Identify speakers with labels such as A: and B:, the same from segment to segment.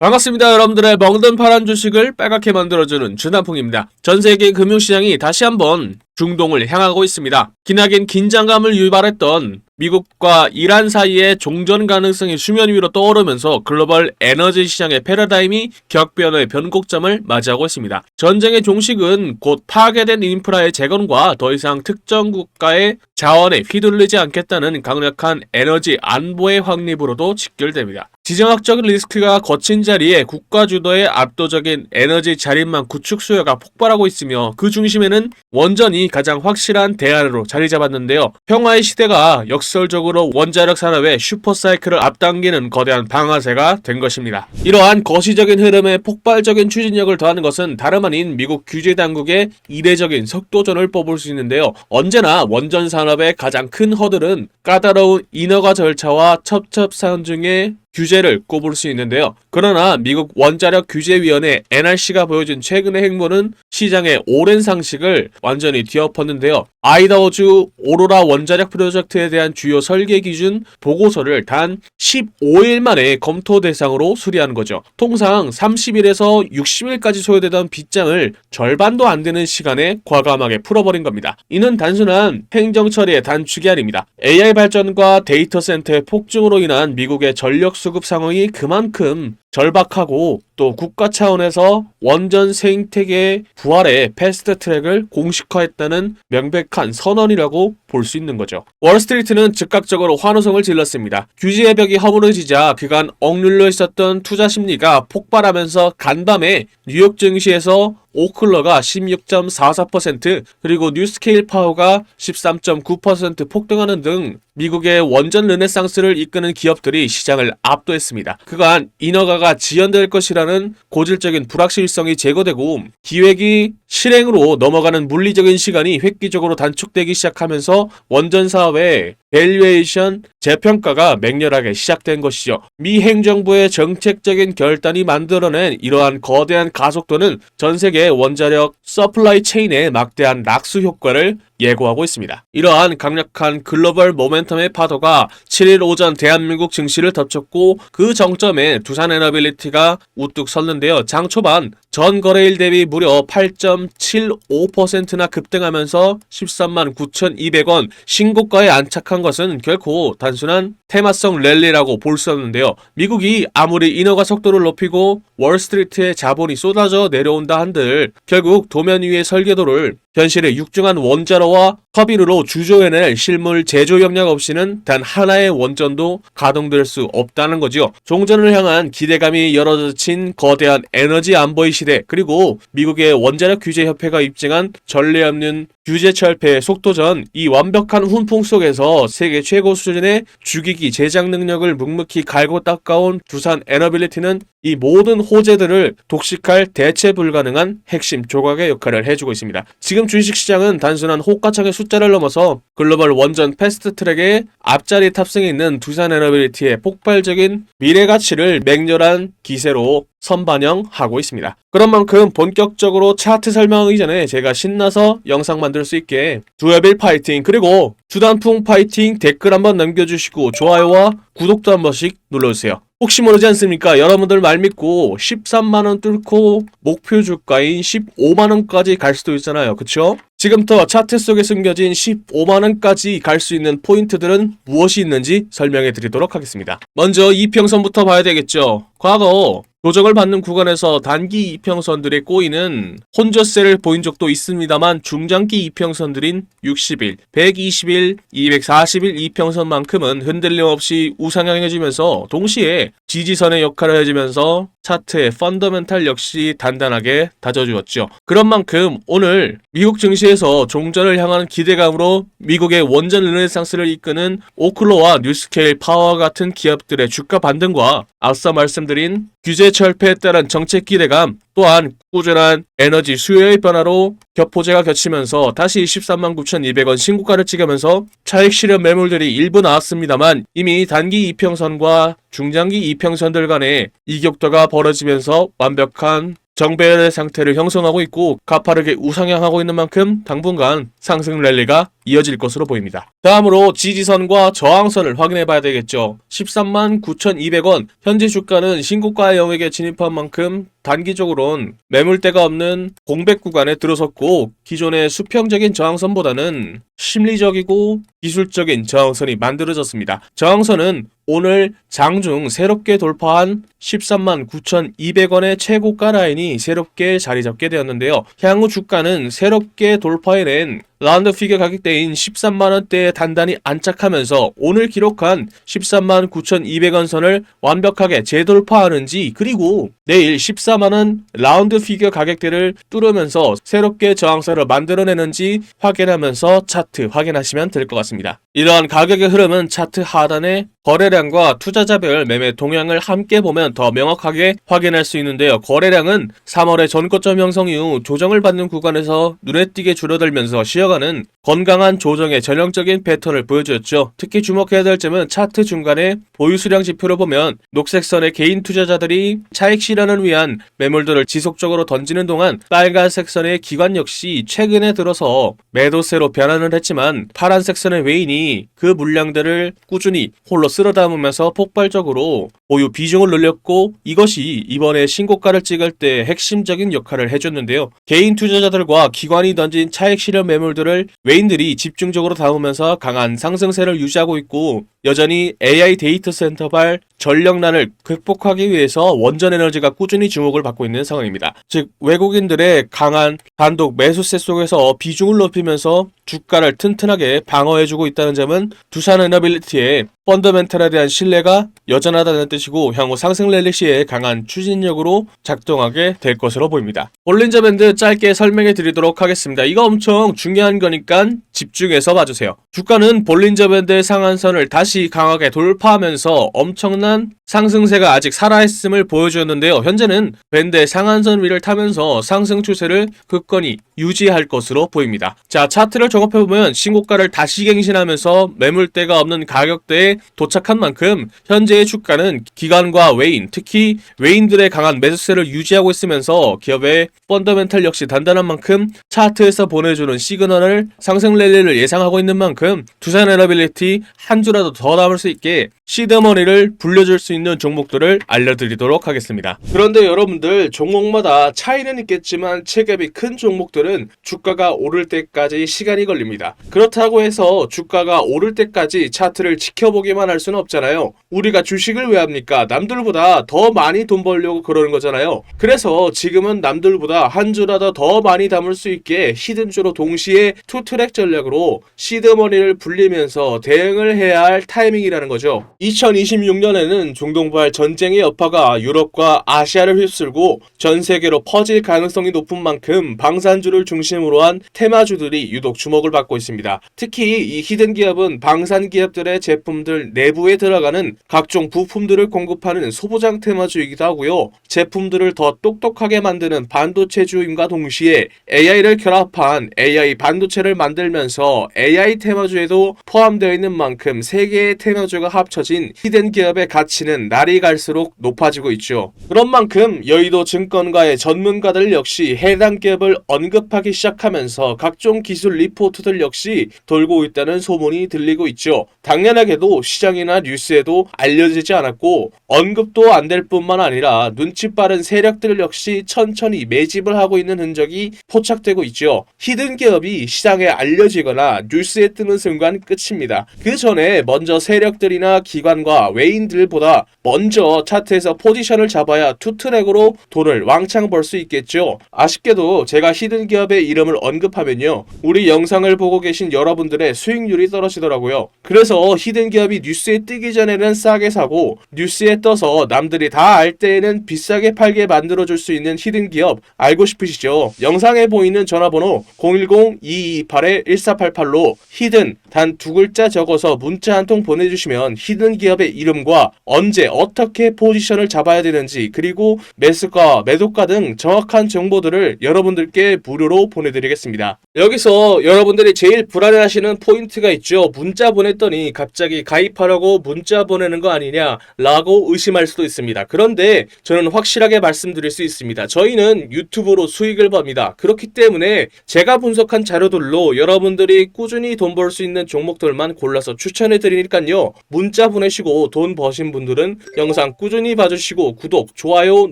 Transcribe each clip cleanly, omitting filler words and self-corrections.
A: 반갑습니다. 여러분들의 먹는 파란 주식을 빨갛게 만들어주는 주남풍입니다. 전세계 금융시장이 다시 한번 중동을 향하고 있습니다. 기나긴 긴장감을 유발했던 미국과 이란 사이의 종전 가능성이 수면 위로 떠오르면서 글로벌 에너지 시장의 패러다임이 격변의 변곡점을 맞이하고 있습니다. 전쟁의 종식은 곧 파괴된 인프라의 재건과 더 이상 특정 국가의 자원에 휘둘리지 않겠다는 강력한 에너지 안보의 확립으로도 직결됩니다. 지정학적 리스크가 거친 자리에 국가 주도의 압도적인 에너지 자립만 구축 수요가 폭발하고 있으며 그 중심에는 원전이 가장 확실한 대안으로 자리 잡았는데요. 평화의 시대가 역설적으로 원자력 산업의 슈퍼사이클을 앞당기는 거대한 방아쇠가 된 것입니다. 이러한 거시적인 흐름에 폭발적인 추진력을 더하는 것은 다름 아닌 미국 규제 당국의 이례적인 속도전을 뽑을 수 있는데요. 언제나 원전 산업의 가장 큰 허들은 까다로운 인허가 절차와 첩첩산 중에 규제를 꼽을 수 있는데요. 그러나 미국 원자력 규제위원회 NRC가 보여준 최근의 행보는 시장의 오랜 상식을 완전히 뒤엎었는데요. 아이다호주 오로라 원자력 프로젝트에 대한 주요 설계 기준 보고서를 단 15일 만에 검토 대상으로 수리하는 거죠. 통상 30일에서 60일까지 소요되던 빗장을 절반도 안 되는 시간에 과감하게 풀어버린 겁니다. 이는 단순한 행정 처리의 단축이 아닙니다. AI 발전과 데이터 센터의 폭증으로 인한 미국의 전력 수급 상황이 그만큼 절박하고 또 국가 차원에서 원전 생태계의 부활의 패스트 트랙을 공식화했다는 명백한 선언이라고 볼 수 있는 거죠. 월스트리트는 즉각적으로 환호성을 질렀습니다. 규제의 벽이 허물어지자 그간 억눌려 있었던 투자 심리가 폭발하면서 간밤에 뉴욕 증시에서 오클러가 16.44% 그리고 뉴스케일 파워가 13.9% 폭등하는 등 미국의 원전 르네상스를 이끄는 기업들이 시장을 압도했습니다. 그간 인허가가 지연될 것이라는 고질적인 불확실성이 제거되고 기획이 실행으로 넘어가는 물리적인 시간이 획기적으로 단축되기 시작하면서 원전 사업의 밸류에이션 재평가가 맹렬하게 시작된 것이죠. 미 행정부의 정책적인 결단이 만들어낸 이러한 거대한 가속도는 전 세계 원자력 서플라이 체인에 막대한 낙수 효과를 예고하고 있습니다. 이러한 강력한 글로벌 모멘텀의 파도가 7일 오전 대한민국 증시를 덮쳤고 그 정점에 두산에너빌리티가 우뚝 섰는데요. 장 초반 전 거래일 대비 무려 8.75%나 급등하면서 13만 9,200원 신고가에 안착한 것은 결코 단순한 테마성 랠리라고 볼 수 없는데요. 미국이 아무리 인허가 속도를 높이고 월스트리트에 자본이 쏟아져 내려온다 한들 결국 도면 위의 설계도를 현실의 육중한 원자로와 터빈으로 주조해낼 실물 제조 역량 없이는 단 하나의 원전도 가동될 수 없다는 거지요. 종전을 향한 기대감이 열어젖힌 거대한 에너지 안보의 시대, 그리고 미국의 원자력 규제 협회가 입증한 전례 없는 규제 철폐의 속도전, 이 완벽한 훈풍 속에서 세계 최고 수준의 주기기 제작 능력을 묵묵히 갈고 닦아온 두산 에너빌리티는 이 모든 호재들을 독식할 대체 불가능한 핵심 조각의 역할을 해주고 있습니다. 지금 주식시장은 단순한 호가창의 숫자를 넘어서 글로벌 원전 패스트트랙의 앞자리 탑승해 있는 두산 에너빌리티의 폭발적인 미래 가치를 맹렬한 기세로 선반영하고 있습니다. 그런 만큼 본격적으로 차트 설명하기 전에 제가 신나서 영상 만들 수 있게 두여빌 파이팅, 그리고 주단풍 파이팅 댓글 한번 남겨주시고 좋아요와 구독도 한 번씩 눌러주세요. 혹시 모르지 않습니까? 여러분들 말 믿고 13만원 뚫고 목표 주가인 15만원까지 갈 수도 있잖아요. 그쵸? 지금부터 차트 속에 숨겨진 15만원까지 갈 수 있는 포인트들은 무엇이 있는지 설명해 드리도록 하겠습니다. 먼저 이평선부터 봐야 되겠죠. 과거 조정을 받는 구간에서 단기 이평선들의 꼬이는 혼조세를 보인 적도 있습니다만 중장기 이평선들인 60일, 120일, 240일 이평선만큼은 흔들림 없이 우상향해지면서 동시에 지지선의 역할을 해주면서 차트의 펀더멘탈 역시 단단하게 다져주었죠. 그런 만큼 오늘 미국 증시에서 종전을 향하는 기대감으로 미국의 원전 르네상스를 이끄는 오클러와 뉴스케일 파워와 같은 기업들의 주가 반등과 앞서 말씀드린 규제 철폐에 따른 정책 기대감, 또한 꾸준한 에너지 수요의 변화로 격포제가 겹치면서 다시 13만 9,200원 신고가를 찍으면서 차익 실현 매물들이 일부 나왔습니다만 이미 단기 이평선과 중장기 이평선들 간의 이격도가 벌어지면서 완벽한 정배열의 상태를 형성하고 있고 가파르게 우상향하고 있는 만큼 당분간 상승 랠리가 이어질 것으로 보입니다. 다음으로 지지선과 저항선을 확인해 봐야 되겠죠. 13만 9,200원, 현재 주가는 신고가 영역에 진입한 만큼 단기적으로는 매물대가 없는 공백 구간에 들어섰고, 기존의 수평적인 저항선보다는 심리적이고 기술적인 저항선이 만들어졌습니다. 저항선은 오늘 장중 새롭게 돌파한 13만 9,200원의 최고가 라인이 새롭게 자리 잡게 되었는데요. 향후 주가는 새롭게 돌파해낸 라운드 피겨 가격대인 13만원대에 단단히 안착하면서 오늘 기록한 13만 9,200원 선을 완벽하게 재돌파하는지, 그리고 내일 14만원 라운드 피겨 가격대를 뚫으면서 새롭게 저항선을 만들어내는지 확인하면서 차트 확인하시면 될 것 같습니다. 이러한 가격의 흐름은 차트 하단에 거래량과 투자자별 매매 동향을 함께 보면 더 명확하게 확인할 수 있는데요. 거래량은 3월의 전고점 형성 이후 조정을 받는 구간에서 눈에 띄게 줄어들면서 쉬어가는 건강한 조정의 전형적인 패턴을 보여주었죠. 특히 주목해야 될 점은 차트 중간에 보유 수량 지표를 보면 녹색선의 개인 투자자들이 차익 실현을 위한 매물들을 지속적으로 던지는 동안, 빨간색 선의 기관 역시 최근에 들어서 매도세로 변환을 했지만 파란색 선의 외인이 그 물량들을 꾸준히 홀로 쓸어 담으면서 폭발적으로 보유 비중을 늘렸고, 이것이 이번에 신고가를 찍을 때 핵심적인 역할을 해줬는데요. 개인 투자자들과 기관이 던진 차익 실현 매물들을 외인들이 집중적으로 담으면서 강한 상승세를 유지하고 있고, 여전히 AI 데이터 센터발 전력난을 극복하기 위해서 원전에너지가 꾸준히 주목을 받고 있는 상황입니다. 즉, 외국인들의 강한 단독 매수세 속에서 비중을 높이면서 주가를 튼튼하게 방어해주고 있다는 점은 두산에너빌리티의 펀더멘탈에 대한 신뢰가 여전하다는 뜻이고, 향후 상승 랠리 시에 강한 추진력으로 작동하게 될 것으로 보입니다. 볼린저 밴드 짧게 설명해 드리도록 하겠습니다. 이거 엄청 중요한 거니까 집중해서 봐주세요. 주가는 볼린저 밴드의 상한선을 다시 강하게 돌파하면서 엄청난 상승세가 아직 살아있음을 보여주었는데요. 현재는 밴드의 상한선 위를 타면서 상승 추세를 굳건히 유지할 것으로 보입니다. 자, 차트를 종합해보면 신고가를 다시 갱신하면서 매물대가 없는 가격대에 도착한 만큼 현재의 주가는 기관과 외인, 특히 외인들의 강한 매수세를 유지하고 있으면서 기업의 펀더멘탈 역시 단단한 만큼 차트에서 보내주는 시그널을 상승 랠리를 예상하고 있는 만큼 두산에너빌리티 한 주라도 더 남을 수 있게 시드머니를 불려줄 수 있는 종목들을 알려드리도록 하겠습니다. 그런데 여러분들, 종목마다 차이는 있겠지만 체급이 큰 종목들은 주가가 오를 때까지 시간이 걸립니다. 그렇다고 해서 주가가 오를 때까지 차트를 지켜보기만 할 수는 없잖아요. 우리가 주식을 왜 합니까? 남들보다 더 많이 돈 벌려고 그러는 거잖아요. 그래서 지금은 남들보다 한 주라도 더 많이 담을 수 있게 히든주로 동시에 투트랙 전략으로 시드머니를 불리면서 대응을 해야 할 타이밍이라는 거죠. 2026년에는 중동발 전쟁의 여파가 유럽과 아시아를 휩쓸고 전 세계로 퍼질 가능성이 높은 만큼 방산주를 중심으로 한 테마주들이 유독 주목을 받고 있습니다. 특히 이 히든 기업은 방산 기업들의 제품들 내부에 들어가는 각종 부품들을 공급하는 소부장 테마주이기도 하고요. 제품들을 더 똑똑하게 만드는 반도체주임과 동시에 AI를 결합한 AI 반도체를 만들면서 AI 테마주에도 포함되어 있는 만큼 세 개의 테마주가 합쳐진 히든 기업의 가치는 날이 갈수록 높아지고 있죠. 그런 만큼 여의도 증권가의 전문가들 역시 해당 기업을 언급하기 시작하면서 각종 기술 리포트들 역시 돌고 있다는 소문이 들리고 있죠. 당연하게도 시장이나 뉴스에도 알려지지 않았고 언급도 안 될 뿐만 아니라 눈치 빠른 세력들 역시 천천히 매집을 하고 있는 흔적이 포착되고 있죠. 히든 기업이 시장에 알려지거나 뉴스에 뜨는 순간 끝입니다. 그 전에 먼저 세력들이나 기관과 외인들보다 먼저 차트에서 포지션을 잡아야 투트랙으로 돈을 왕창 벌 수 있겠죠. 아쉽게도 제가 히든 기업의 이름을 언급하면요, 우리 영상을 보고 계신 여러분들의 수익률이 떨어지더라고요. 그래서 히든 기업이 뉴스에 뜨기 전에는 싸게 사고 뉴스에 떠서 남들이 다 알 때에는 비싸게 팔게 만들어줄 수 있는 히든 기업 알고 싶으시죠? 영상에 보이는 전화번호 010-2228-1488로 히든 단 두 글자 적어서 문자 한 통 보내주시면 히든 만드는 기업의 이름과 언제 어떻게 포지션을 잡아야 되는지, 그리고 매수가, 매도가 등 정확한 정보들을 여러분들께 무료로 보내드리겠습니다. 여기서 여러분들이 제일 불안해하시는 포인트가 있죠. 문자 보냈더니 갑자기 가입하라고 문자 보내는 거 아니냐 라고 의심할 수도 있습니다. 그런데 저는 확실하게 말씀드릴 수 있습니다. 저희는 유튜브로 수익을 법니다. 그렇기 때문에 제가 분석한 자료들로 여러분들이 꾸준히 돈 벌 수 있는 종목들만 골라서 추천해 드리니까요. 문자 보내시고 돈 버신 분들은 영상 꾸준히 봐주시고 구독, 좋아요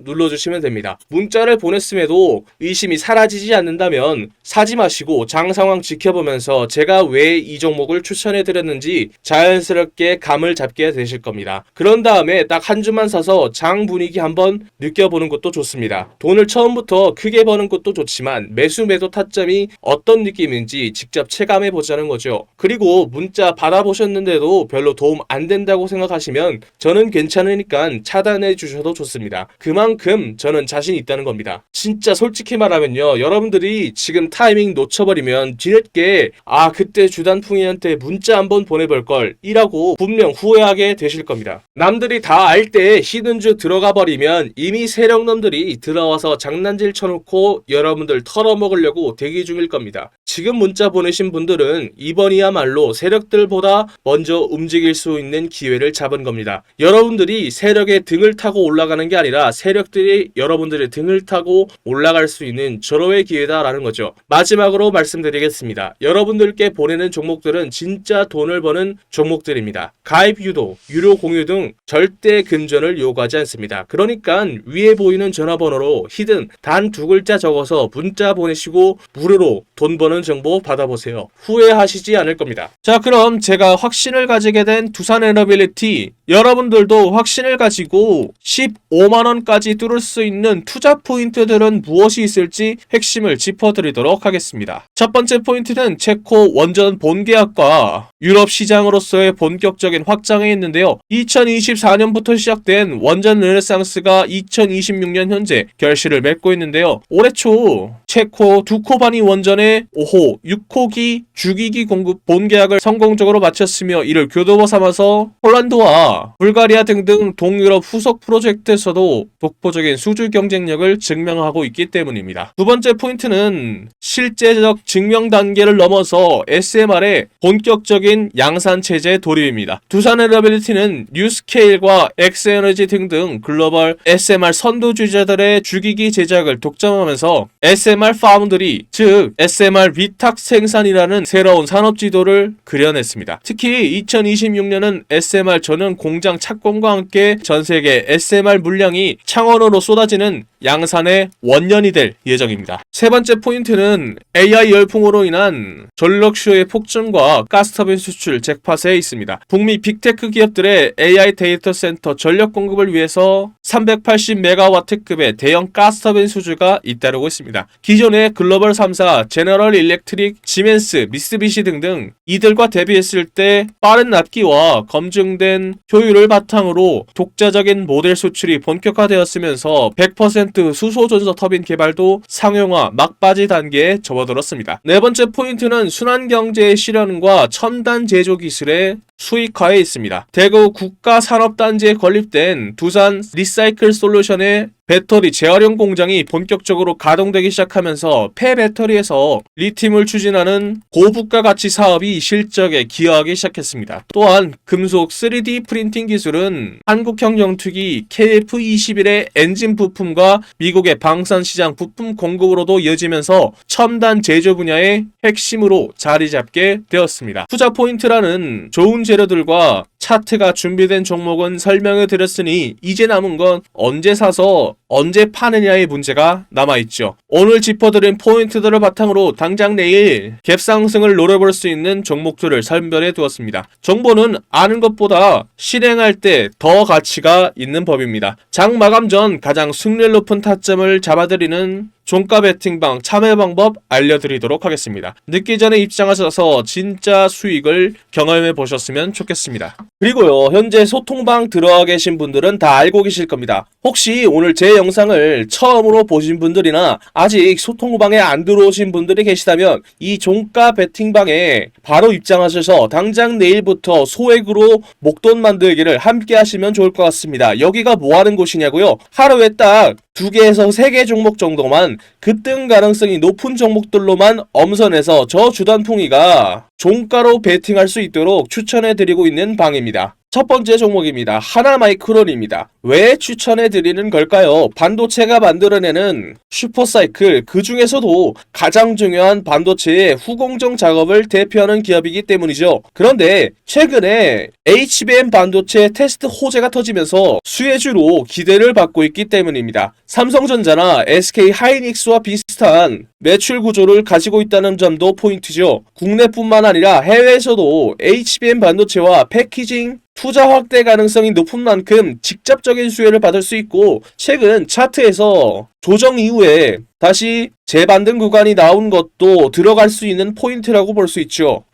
A: 눌러주시면 됩니다. 문자를 보냈음에도 의심이 사라지지 않는다면 사지 마시고 장 상황 지켜보면서 제가 왜 이 종목을 추천해 드렸는지 자연스럽게 감을 잡게 되실 겁니다. 그런 다음에 딱 한 주만 사서 장 분위기 한번 느껴보는 것도 좋습니다. 돈을 처음부터 크게 버는 것도 좋지만 매수 매도 타점이 어떤 느낌인지 직접 체감해 보자는 거죠. 그리고 문자 받아보셨는데도 별로 도움 안 된다고 생각하시면 저는 괜찮으니까 차단해 주셔도 좋습니다. 그만큼 저는 자신 있다는 겁니다. 진짜 솔직히 말하면요, 여러분들이 지금 타이밍 놓쳐버리면 뒤늦게 그때 주단풍이한테 문자 한번 보내볼걸 이라고 분명 후회하게 되실 겁니다. 남들이 다 알 때 히든주 들어가 버리면 이미 세력놈들이 들어와서 장난질 쳐놓고 여러분들 털어먹으려고 대기 중일 겁니다. 지금 문자 보내신 분들은 이번이야말로 세력들보다 먼저 움직일 수 있는 기회를 잡은 겁니다. 여러분들이 세력의 등을 타고 올라가는 게 아니라 세력들이 여러분들의 등을 타고 올라갈 수 있는 절호의 기회다라는 거죠. 마지막으로 말씀드리겠습니다. 여러분들께 보내는 종목들은 진짜 돈을 버는 종목들입니다. 가입 유도, 유료 공유 등 절대 금전을 요구하지 않습니다. 그러니까 위에 보이는 전화번호로 히든 단 2글자 적어서 문자 보내시고 무료로 돈 버는 정보 받아보세요. 후회하시지 않을 겁니다. 자, 그럼 제가 확신을 가지게 된 두산에너빌리티, 여러분들도 확신을 가지고 15만원까지 뚫을 수 있는 투자 포인트들은 무엇이 있을지 핵심을 짚어드리도록 하겠습니다. 첫 번째 포인트는 체코 원전 본계약과 유럽 시장으로서의 본격적인 확장에 있는데요. 2024년부터 시작된 원전 르네상스가 2026년 현재 결실을 맺고 있는데요. 올해 초 체코 두코바니 원전의 5호, 6호기 주기기 공급 본계약을 성공적으로 마쳤으며 이를 교도보 삼아서 폴란드와 불가리아 등등 동유럽 후속 프로젝트에서도 독보적인 수주 경쟁력을 증명하고 있기 때문입니다. 두 번째 포인트는 실제적 증명 단계를 넘어서 SMR의 본격적인 양산 체제 돌입입니다. 두산에너빌리티는 뉴스케일과 엑스에너지 등등 글로벌 SMR 선두주자들의 주기기 제작을 독점하면서 SMR 파운드리, 즉 SMR 위탁 생산이라는 새로운 산업 지도를 그려냈습니다. 특히 2026년은 SMR 전용 공장 착공과 함께 전 세계 SMR 물량이 창원으로 쏟아지는 양산의 원년이 될 예정입니다. 세 번째 포인트는 AI 열풍으로 인한 전력수요의 폭증과 가스터빈 수출 잭팟에 있습니다. 북미 빅테크 기업들의 AI 데이터 센터 전력 공급을 위해서 380메가와트급의 대형 가스터빈 수주가 잇따르고 있습니다. 기존의 글로벌 3사 제너럴 일렉트릭, 시멘스, 미쓰비시 등등 이들과 대비했을 때 빠른 납기와 검증된 효율을 바탕으로 독자적인 모델 수출이 본격화되었으면서 100% 수소전서 터빈 개발도 상용화 막바지 단계에 접어들었습니다. 네 번째 포인트는 순환경제의 실현과 첨단 제조 기술의 수익화에 있습니다. 대구 국가산업단지에 건립된 두산 리사이클 솔루션의 배터리 재활용 공장이 본격적으로 가동되기 시작하면서 폐배터리에서 리튬을 추진하는 고부가 가치 사업이 실적에 기여하기 시작했습니다. 또한 금속 3D 프린팅 기술은 한국형 영투기 KF-21의 엔진 부품과 미국의 방산시장 부품 공급으로도 이어지면서 첨단 제조 분야의 핵심으로 자리 잡게 되었습니다. 투자 포인트라는 좋은 재료들과 차트가 준비된 종목은 설명해 드렸으니 이제 남은 건 언제 사서 언제 파느냐의 문제가 남아있죠. 오늘 짚어드린 포인트들을 바탕으로 당장 내일 갭상승을 노려볼 수 있는 종목들을 선별해 두었습니다. 정보는 아는 것보다 실행할 때 더 가치가 있는 법입니다. 장 마감 전 가장 승률 높은 타점을 잡아드리는 종가 베팅방 참여 방법 알려드리도록 하겠습니다. 늦기 전에 입장하셔서 진짜 수익을 경험해 보셨으면 좋겠습니다. 그리고요, 현재 소통방 들어와 계신 분들은 다 알고 계실 겁니다. 혹시 오늘 제 영상을 처음으로 보신 분들이나 아직 소통방에 안 들어오신 분들이 계시다면 이 종가 베팅방에 바로 입장하셔서 당장 내일부터 소액으로 목돈 만들기를 함께 하시면 좋을 것 같습니다. 여기가 뭐 하는 곳이냐고요? 하루에 딱 2개에서 3개 종목 정도만 급등 가능성이 높은 종목들로만 엄선해서 저 주단풍이가 종가로 베팅할 수 있도록 추천해드리고 있는 방입니다. 첫 번째 종목입니다. 하나마이크론입니다. 왜 추천해드리는 걸까요? 반도체가 만들어내는 슈퍼사이클, 그 중에서도 가장 중요한 반도체의 후공정 작업을 대표하는 기업이기 때문이죠. 그런데 최근에 HBM 반도체 테스트 호재가 터지면서 수혜주로 기대를 받고 있기 때문입니다. 삼성전자나 SK하이닉스와 비슷한 매출 구조를 가지고 있다는 점도 포인트죠. 국내뿐만 아니라 해외에서도 HBM 반도체와 패키징 투자 확대 가능성이 높은 만큼 직접적인 수혜를 받을 수 있고, 최근 차트에서 조정 이후에 다시 재반등 구간이 나온 것도 들어갈 수 있는 포인트라고 볼 수 있죠.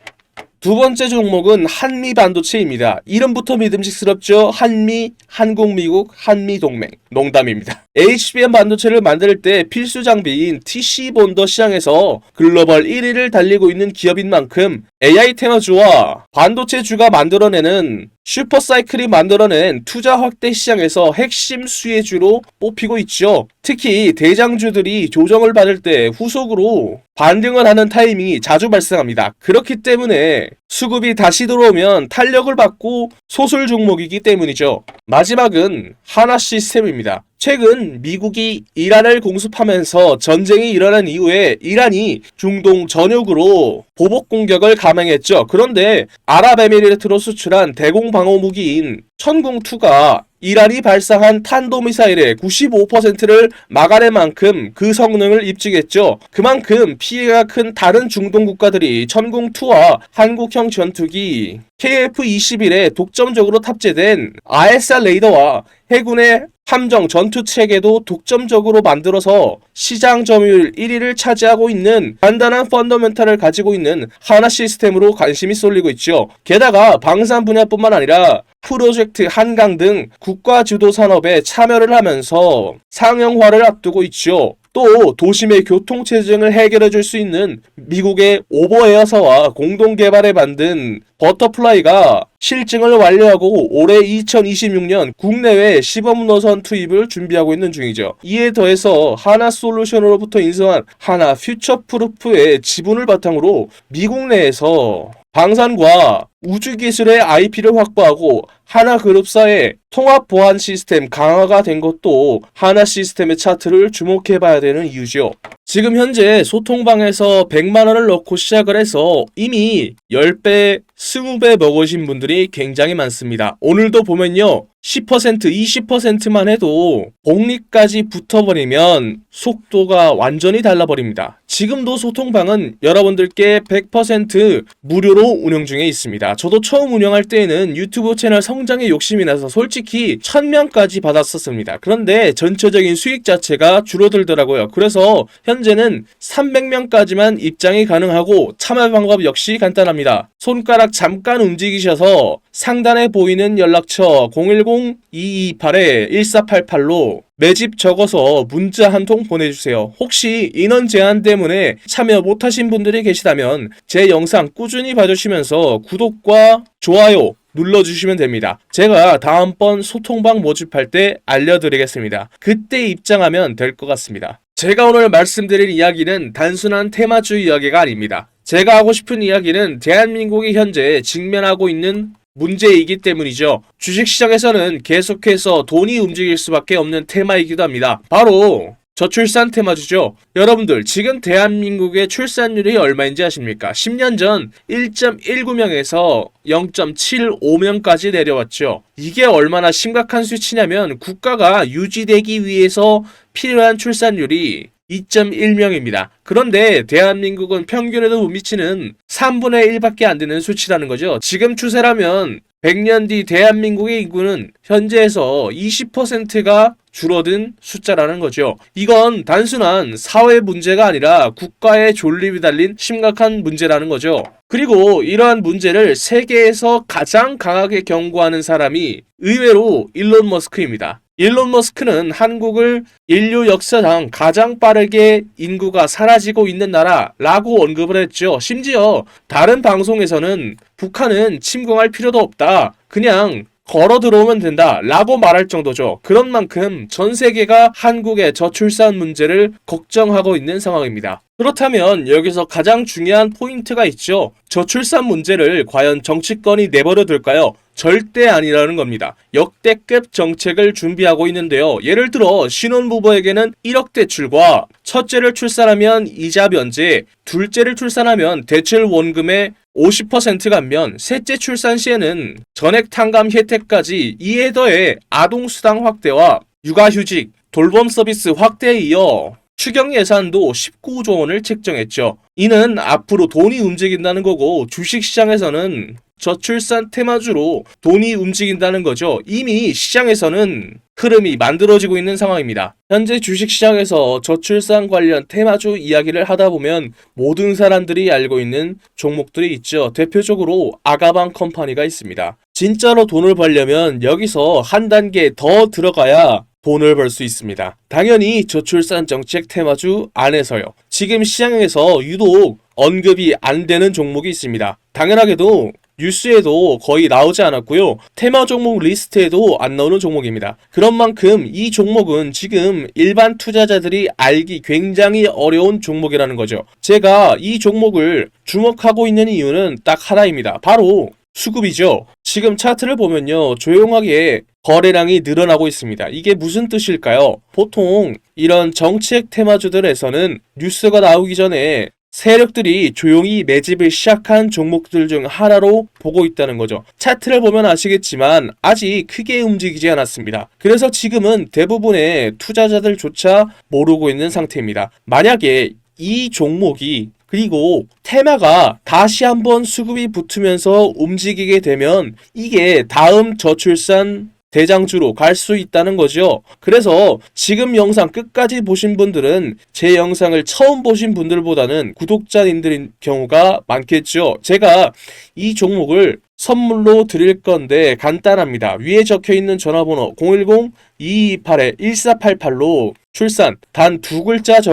A: 두 번째 종목은 한미반도체입니다. 이름부터 믿음직스럽죠? 한미, 한국, 미국, 한미동맹. 농담입니다. HBM 반도체를 만들 때 필수 장비인 TC본더 시장에서 글로벌 1위를 달리고 있는 기업인 만큼 AI 테마주와 반도체주가 만들어내는 슈퍼사이클이 만들어낸 투자 확대 시장에서 핵심 수혜주로 뽑히고 있죠. 특히 대장주들이 조정을 받을 때 후속으로 반등을 하는 타이밍이 자주 발생합니다. 그렇기 때문에 수급이 다시 들어오면 탄력을 받고 소설 종목이기 때문이죠. 마지막은 하나시스템입니다. 최근 미국이 이란을 공습하면서 전쟁이 일어난 이후에 이란이 중동 전역으로 보복 공격을 감행했죠. 그런데 아랍에미리트로 수출한 대공 방어 무기인 천궁2가 이란이 발사한 탄도미사일의 95%를 막아낼 만큼 그 성능을 입증했죠. 그만큼 피해가 큰 다른 중동 국가들이 천궁2와 한국형 전투기 KF-21에 독점적으로 탑재된 ISR 레이더와 해군의 함정 전투 체계도 독점적으로 만들어서 시장 점유율 1위를 차지하고 있는 간단한 펀더멘탈을 가지고 있는 하나 시스템으로 관심이 쏠리고 있죠. 게다가 방산 분야뿐만 아니라 프로젝트 한강 등 국가 주도 산업에 참여를 하면서 상용화를 앞두고 있죠. 또 도심의 교통체증을 해결해 줄 수 있는 미국의 오버에어사와 공동 개발해 만든 버터플라이가 실증을 완료하고 올해 2026년 국내외 시범 노선 투입을 준비하고 있는 중이죠. 이에 더해서 하나솔루션으로부터 인수한 하나 퓨처프루프의 지분을 바탕으로 미국 내에서 방산과 우주기술의 IP를 확보하고 하나그룹사의 통합 보안 시스템 강화가 된 것도 하나 시스템의 차트를 주목해봐야 되는 이유죠. 지금 현재 소통방에서 100만원을 넣고 시작을 해서 이미 10배, 20배 먹으신 분들이 굉장히 많습니다. 오늘도 보면요, 10%, 20%만 해도 복리까지 붙어버리면 속도가 완전히 달라버립니다. 지금도 소통방은 여러분들께 100% 무료로 운영 중에 있습니다. 저도 처음 운영할 때에는 유튜브 채널 성장에 욕심이 나서 솔직히 1000명까지 받았었습니다. 그런데 전체적인 수익 자체가 줄어들더라고요. 그래서 현재는 300명까지만 입장이 가능하고 참여 방법 역시 간단합니다. 손가락 잠깐 움직이셔서 상단에 보이는 연락처 010-228-1488로 매집 적어서 문자 한 통 보내주세요. 혹시 인원 제한 때문에 참여 못하신 분들이 계시다면 제 영상 꾸준히 봐주시면서 구독과 좋아요 눌러주시면 됩니다. 제가 다음번 소통방 모집할 때 알려드리겠습니다. 그때 입장하면 될 것 같습니다. 제가 오늘 말씀드릴 이야기는 단순한 테마주 이야기가 아닙니다. 제가 하고 싶은 이야기는 대한민국이 현재 직면하고 있는 문제이기 때문이죠. 주식시장에서는 계속해서 돈이 움직일 수밖에 없는 테마이기도 합니다. 바로 저출산 테마주죠. 여러분들 지금 대한민국의 출산율이 얼마인지 아십니까? 10년 전 1.19명에서 0.75명까지 내려왔죠. 이게 얼마나 심각한 수치냐면 국가가 유지되기 위해서 필요한 출산율이 2.1명입니다. 그런데 대한민국은 평균에도 못 미치는 3분의 1밖에 안 되는 수치라는 거죠. 지금 추세라면 100년 뒤 대한민국의 인구는 현재에서 20%가 줄어든 숫자라는 거죠. 이건 단순한 사회 문제가 아니라 국가의 존립이 달린 심각한 문제라는 거죠. 그리고 이러한 문제를 세계에서 가장 강하게 경고하는 사람이 의외로 일론 머스크입니다. 일론 머스크는 한국을 인류 역사상 가장 빠르게 인구가 사라지고 있는 나라라고 언급을 했죠. 심지어 다른 방송에서는 북한은 침공할 필요도 없다. 그냥 걸어 들어오면 된다 라고 말할 정도죠. 그런 만큼 전 세계가 한국의 저출산 문제를 걱정하고 있는 상황입니다. 그렇다면 여기서 가장 중요한 포인트가 있죠. 저출산 문제를 과연 정치권이 내버려 둘까요? 절대 아니라는 겁니다. 역대급 정책을 준비하고 있는데요. 예를 들어 신혼부부에게는 1억 대출과 첫째를 출산하면 이자 면제, 둘째를 출산하면 대출 원금의 50% 감면, 셋째 출산 시에는 전액 탕감 혜택까지, 이에 더해 아동수당 확대와 육아휴직, 돌봄 서비스 확대에 이어 추경 예산도 19조 원을 책정했죠. 이는 앞으로 돈이 움직인다는 거고 주식시장에서는 저출산 테마주로 돈이 움직인다는 거죠. 이미 시장에서는 흐름이 만들어지고 있는 상황입니다. 현재 주식시장에서 저출산 관련 테마주 이야기를 하다 보면 모든 사람들이 알고 있는 종목들이 있죠. 대표적으로 아가방 컴퍼니가 있습니다. 진짜로 돈을 벌려면 여기서 한 단계 더 들어가야 돈을 벌 수 있습니다. 당연히 저출산 정책 테마주 안에서요. 지금 시장에서 유독 언급이 안 되는 종목이 있습니다. 당연하게도 뉴스에도 거의 나오지 않았고요. 테마 종목 리스트에도 안 나오는 종목입니다. 그런 만큼 이 종목은 지금 일반 투자자들이 알기 굉장히 어려운 종목이라는 거죠. 제가 이 종목을 주목하고 있는 이유는 딱 하나입니다. 바로 수급이죠. 지금 차트를 보면요. 조용하게 거래량이 늘어나고 있습니다. 이게 무슨 뜻일까요? 보통 이런 정책 테마주들에서는 뉴스가 나오기 전에 세력들이 조용히 매집을 시작한 종목들 중 하나로 보고 있다는 거죠. 차트를 보면 아시겠지만 아직 크게 움직이지 않았습니다. 그래서 지금은 대부분의 투자자들조차 모르고 있는 상태입니다. 만약에 이 종목이 그리고 테마가 다시 한번 수급이 붙으면서 움직이게 되면 이게 다음 저출산 대장주로 갈 수 있다는 거죠. 그래서 지금 영상 끝까지 보신 분들은 제 영상을 처음 보신 분들보다는 구독자님들인 경우가 많겠죠. 제가 이 종목을 선물로 드릴 건데 간단합니다. 위에 적혀있는 전화번호 010-228-1488로 출산 단 2글자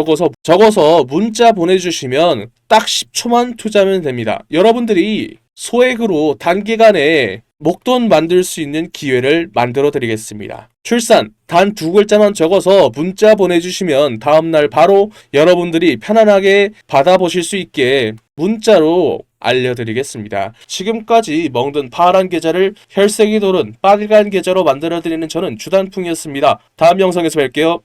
A: 적어서 문자 보내주시면 딱 10초만 투자하면 됩니다. 여러분들이 소액으로 단기간에 목돈 만들 수 있는 기회를 만들어 드리겠습니다. 출산 단 2글자만 적어서 문자 보내주시면 다음날 바로 여러분들이 편안하게 받아보실 수 있게 문자로 알려드리겠습니다. 지금까지 먹는 파란 계좌를 혈색이 도는 빨간 계좌로 만들어드리는 저는 주단풍이었습니다. 다음 영상에서 뵐게요.